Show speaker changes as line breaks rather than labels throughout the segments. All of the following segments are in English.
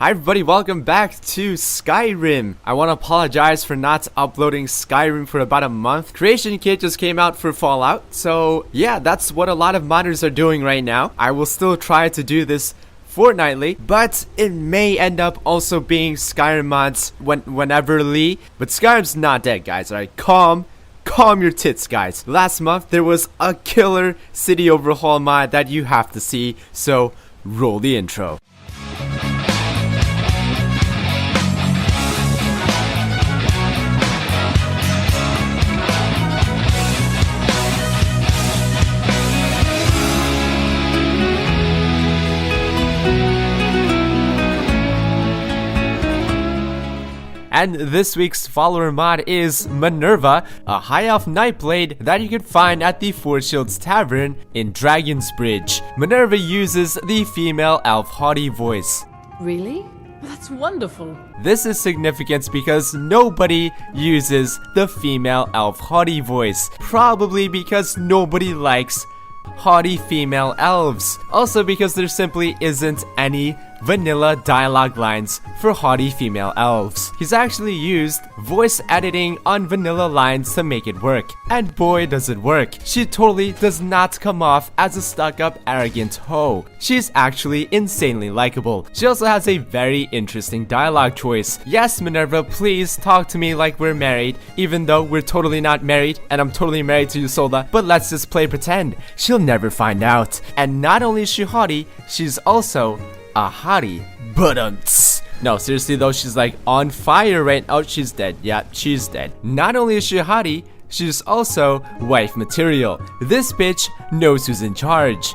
Hi everybody, welcome back to Skyrim. I want to apologize for not uploading Skyrim for about a month. Creation Kit just came out for Fallout, so yeah, that's what a lot of modders are doing right now. I will still try to do this fortnightly, but it may end up also being Skyrim mods wheneverly. But Skyrim's not dead, guys, alright? Calm your tits, guys. Last month, there was a killer city overhaul mod that you have to see, so roll the intro. And this week's follower mod is Minerva, a high elf nightblade that you can find at the Four Shields Tavern in Dragon's Bridge. Minerva uses the female elf haughty voice.
Really? That's wonderful.
This is significant because nobody uses the female elf haughty voice, probably because nobody likes haughty female elves. Also because there simply isn't any vanilla dialogue lines for haughty female elves. He's actually used voice editing on vanilla lines to make it work, and boy does it work. She totally does not come off as a stuck-up arrogant hoe. She's actually insanely likable. She also has a very interesting dialogue choice. Yes, Minerva, please talk to me like we're married, even though we're totally not married and I'm totally married to Yusolda, but let's just play pretend. She'll never find out. And not only is she haughty, she's also a hottie. No, seriously though, she's like on fire right now. Oh, she's dead. Yeah, she's dead. Not only is she a hottie, she's also wife material. This bitch knows who's in charge.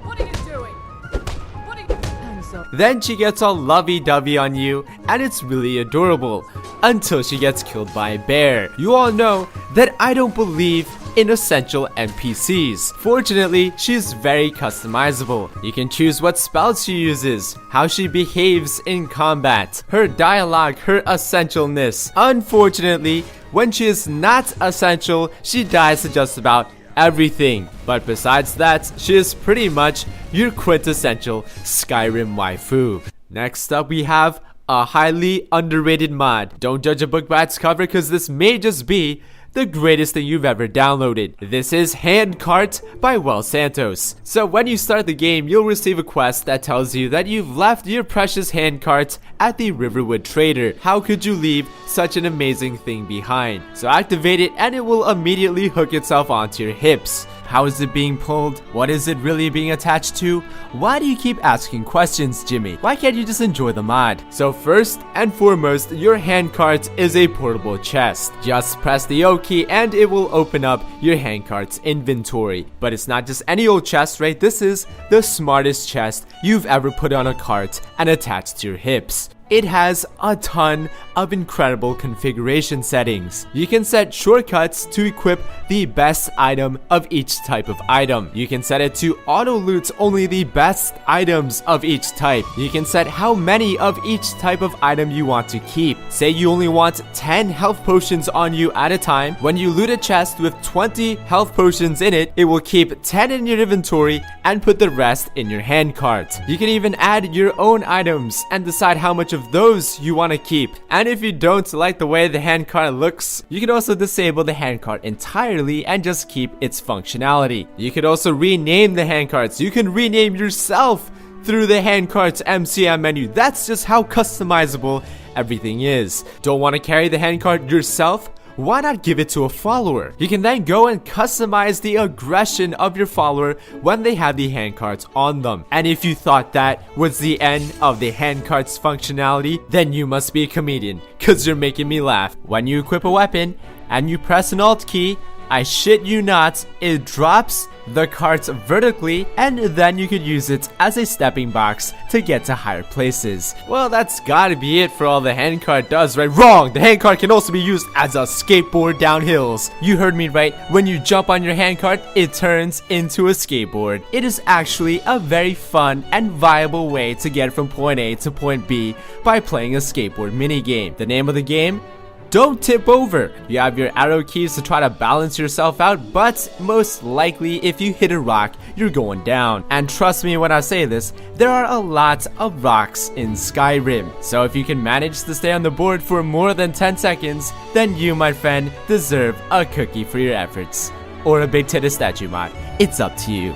What are you doing? I'm sorry.
Then she gets all lovey-dovey on you, and it's really adorable. Until she gets killed by a bear. You all know that I don't believe in essential NPCs. Fortunately, she's very customizable. You can choose what spells she uses, how she behaves in combat, her dialogue, her essentialness. Unfortunately, when she is not essential, she dies to just about everything. But besides that, she is pretty much your quintessential Skyrim waifu. Next up, we have a highly underrated mod. Don't judge a book by its cover, because this may just be the greatest thing you've ever downloaded. This is Handcart by Well Santos. So when you start the game, you'll receive a quest that tells you that you've left your precious handcart at the Riverwood Trader. How could you leave such an amazing thing behind? So activate it and it will immediately hook itself onto your hips. How is it being pulled? What is it really being attached to? Why do you keep asking questions, Jimmy? Why can't you just enjoy the mod? So first and foremost, your handcart is a portable chest. Just press the O key and it will open up your handcart's inventory. But it's not just any old chest, right? This is the smartest chest you've ever put on a cart and attached to your hips. It has a ton of incredible configuration settings. You can set shortcuts to equip the best item of each type of item. You can set it to auto loot only the best items of each type. You can set how many of each type of item you want to keep. Say you only want 10 health potions on you at a time. When you loot a chest with 20 health potions in it, it will keep 10 in your inventory and put the rest in your handcart. You can even add your own items and decide how much of those you want to keep. And if you don't like the way the handcart looks, you can also disable the handcart entirely and just keep its functionality. You can also rename the handcarts. You can rename yourself through the handcart's MCM menu. That's just how customizable everything is. Don't want to carry the handcart yourself? Why not give it to a follower? You can then go and customize the aggression of your follower when they have the handcarts on them. And if you thought that was the end of the handcarts functionality, then you must be a comedian, cause you're making me laugh. When you equip a weapon and you press an Alt key, I shit you not, it drops the cart vertically, and then you could use it as a stepping box to get to higher places. Well, that's gotta be it for all the handcart does, right? Wrong! The handcart can also be used as a skateboard down hills. You heard me right. When you jump on your handcart, it turns into a skateboard. It is actually a very fun and viable way to get from point A to point B by playing a skateboard minigame. The name of the game? don't tip over. You have your arrow keys to try to balance yourself out, but most likely if you hit a rock, you're going down. And trust me when I say this, there are a lot of rocks in Skyrim. So if you can manage to stay on the board for more than 10 seconds, then you, my friend, deserve a cookie for your efforts. Or a big titty statue mod. It's up to you.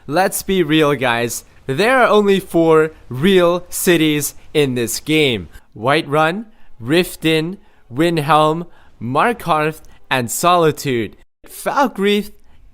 Let's be real, guys. There are only 4 real cities in this game. Whiterun, Riften, Windhelm, Markarth, and Solitude. Falkreath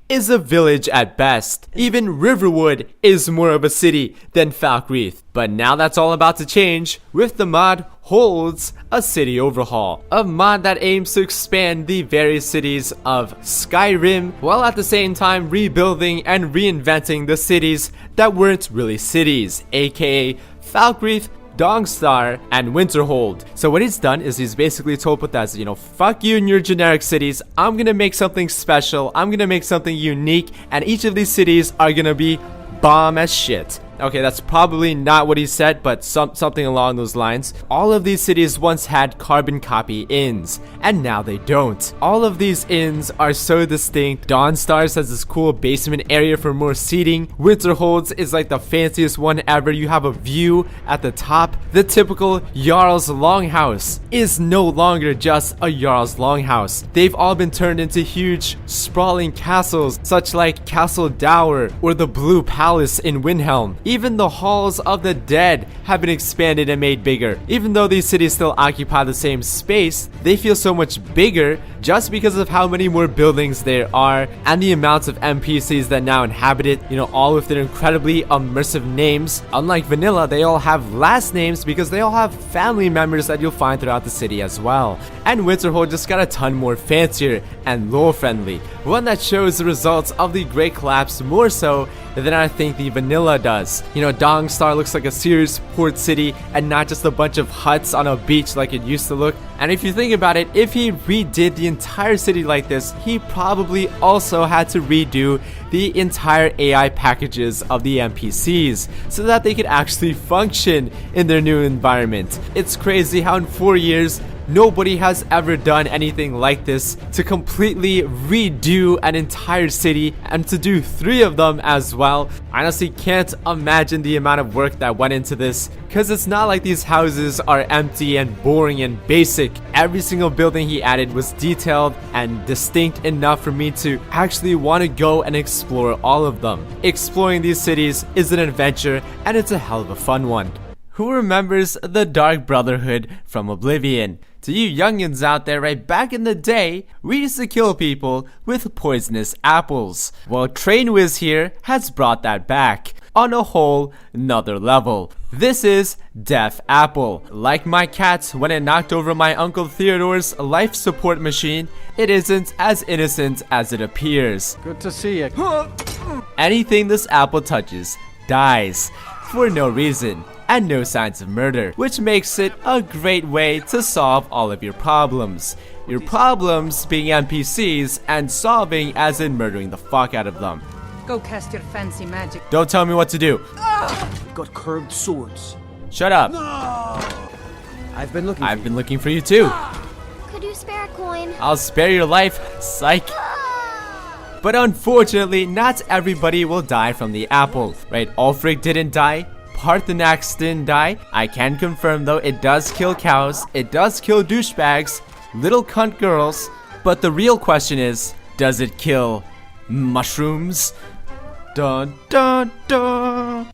is a village at best. Even Riverwood is more of a city than Falkreath. But now that's all about to change with the mod Holds a City Overhaul, a mod that aims to expand the various cities of Skyrim while at the same time rebuilding and reinventing the cities that weren't really cities, aka Falkreath, Dongstar, and Winterhold. So what he's done is he's basically told Bethesda, fuck you and your generic cities. I'm gonna make something special. I'm gonna make something unique, and each of these cities are gonna be bomb as shit. Okay, that's probably not what he said, but something along those lines. All of these cities once had carbon copy inns, and now they don't. All of these inns are so distinct. Dawnstars has this cool basement area for more seating. Winterholds is like the fanciest one ever. You have a view at the top. The typical Jarl's Longhouse is no longer just a Jarl's Longhouse. They've all been turned into huge, sprawling castles, such like Castle Dower or the Blue Palace in Windhelm. Even the Halls of the Dead have been expanded and made bigger. Even though these cities still occupy the same space, they feel so much bigger just because of how many more buildings there are and the amounts of NPCs that now inhabit it, all with their incredibly immersive names. Unlike vanilla, they all have last names because they all have family members that you'll find throughout the city as well. And Winterhold just got a ton more fancier and lore friendly, one that shows the results of the Great Collapse more so than I think the vanilla does. Dongstar looks like a serious port city and not just a bunch of huts on a beach like it used to look. And if you think about it, if he redid the entire city like this, he probably also had to redo the entire AI packages of the NPCs so that they could actually function in their new environment. It's crazy how in 4 years, nobody has ever done anything like this, to completely redo an entire city and to do 3 of them as well. I honestly can't imagine the amount of work that went into this, because it's not like these houses are empty and boring and basic. Every single building he added was detailed and distinct enough for me to actually want to go and explore all of them. Exploring these cities is an adventure, and it's a hell of a fun one. Who remembers the Dark Brotherhood from Oblivion? To you youngins out there, right back in the day, we used to kill people with poisonous apples. Well, TrainWiz here has brought that back on a whole nother level. This is Death Apple. Like my cat when it knocked over my Uncle Theodore's life support machine, it isn't as innocent as it appears.
Good to see you.
Anything this apple touches dies for no reason and no signs of murder, which makes it a great way to solve all of your problems. Your problems being NPCs and solving as in murdering the fuck out of them.
Go cast your fancy magic.
Don't tell me what to do.
Got curved swords.
Shut up.
I've been looking
for you too.
Could you spare a coin?
I'll spare your life, psych. But unfortunately, not everybody will die from the apple, right? Ulfric didn't die. Parthenax didn't die. I can confirm though, it does kill cows, it does kill douchebags, little cunt girls, but the real question is, does it kill mushrooms? Dun dun dun.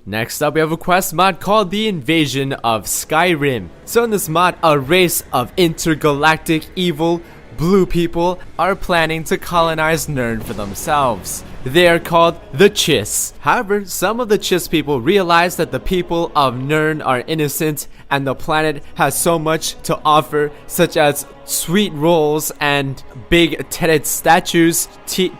Next up, we have a quest mod called The Invasion of Skyrim. So in this mod, a race of intergalactic evil blue people are planning to colonize Nirn for themselves. They are called the Chiss. However, some of the Chiss people realize that the people of Nirn are innocent and the planet has so much to offer, such as sweet rolls and big titted statues,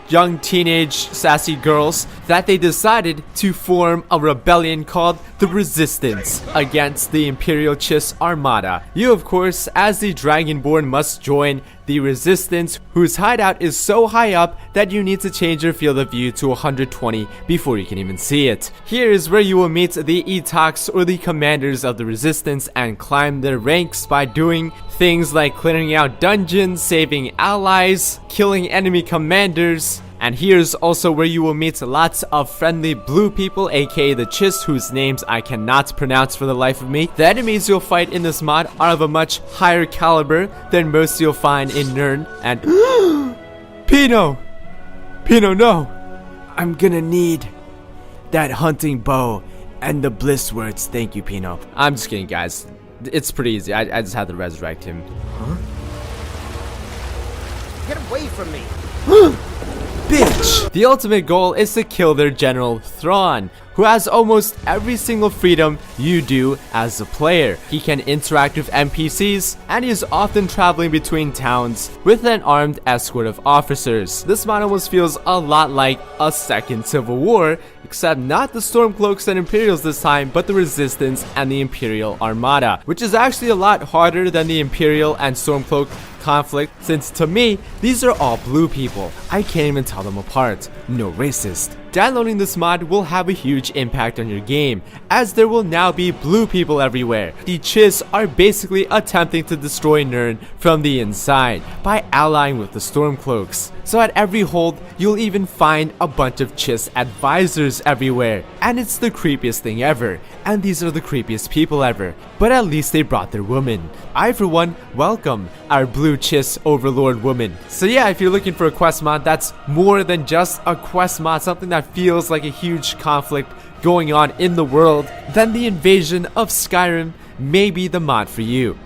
young teenage sassy girls, that they decided to form a rebellion called the Resistance against the Imperial Chiss Armada. You, of course, as the Dragonborn, must join the Resistance, whose hideout is so high up that you need to change your field of view to 120 before you can even see it. Here is where you will meet the Etox, or the commanders of the Resistance, and climb their ranks by doing things like clearing out dungeons, saving allies, killing enemy commanders. And here's also where you will meet lots of friendly blue people, aka the Chiss, whose names I cannot pronounce for the life of me. The enemies you'll fight in this mod are of a much higher caliber than most you'll find in Nern. And Pino, no, I'm gonna need that hunting bow and the bliss words. Thank you, Pino. I'm just kidding, guys. It's pretty easy. I just had to resurrect him.
Huh? Get away from me!
Bitch! The ultimate goal is to kill their general Thrawn, who has almost every single freedom you do as a player. He can interact with NPCs, and he is often traveling between towns with an armed escort of officers. This mod almost feels a lot like a second Civil War, except not the Stormcloaks and Imperials this time, but the Resistance and the Imperial Armada, which is actually a lot harder than the Imperial and Stormcloak conflict, since to me, these are all blue people. I can't even tell them apart. No racist. Downloading this mod will have a huge impact on your game, as there will now be blue people everywhere. The Chiss are basically attempting to destroy Nern from the inside by allying with the Stormcloaks. So at every hold, you'll even find a bunch of Chiss advisors everywhere, and it's the creepiest thing ever, and these are the creepiest people ever, but at least they brought their woman. I, for one, welcome our blue Chiss overlord woman. So yeah, if you're looking for a quest mod that's more than just a quest mod, something that feels like a huge conflict going on in the world, then the Invasion of Skyrim may be the mod for you.